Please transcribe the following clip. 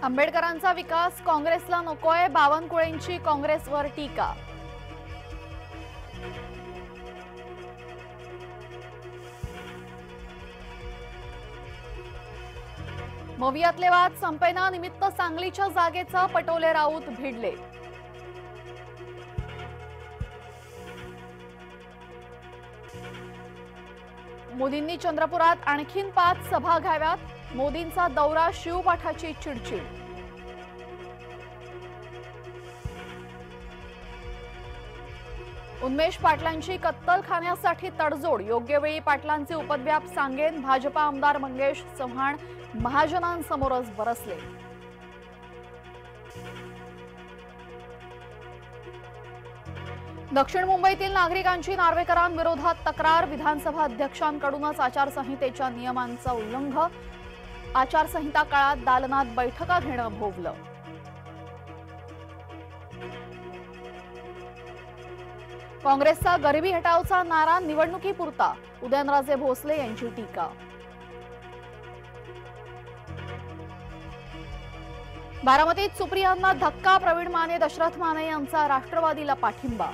आंबेडकरांचा विकास काँग्रेसला नकोय, बावनकुळेंची काँग्रेसवर टीका। मोवियातले वाद संपेना निमित्त सांगलीच्या जागेचा पटोले राऊत भिडले। मोदींनी चंद्रपुरात आणखीन 5 सभा घ्याव्यात, मोदींचा दौरा शिवपाठाची चिडचिड। उन्मेष पाटलांची कत्तलखान्यासाठी तडजोड, योग्य वेळी पाटलांचे उपद्व्याप सांगेन, भाजपा आमदार मंगेश चव्हाण महाजनांसमोरच बरसले। दक्षिण मुंबईतील नागरिकांची नार्वेकरांविरोधात तक्रार, विधानसभा अध्यक्षांकडूनच आचारसंहितेच्या नियमांचं उल्लंघन, आचारसंहिता काळात दालनात बैठका घेणं भोवलं। काँग्रेसचा गरिबी हटावचा नारा निवडणुकीपुरता, उदयनराजे भोसले यांची टीका। बारामतीत सुप्रियांना धक्का, प्रवीण माने दशरथ माने यांचा राष्ट्रवादीला पाठिंबा।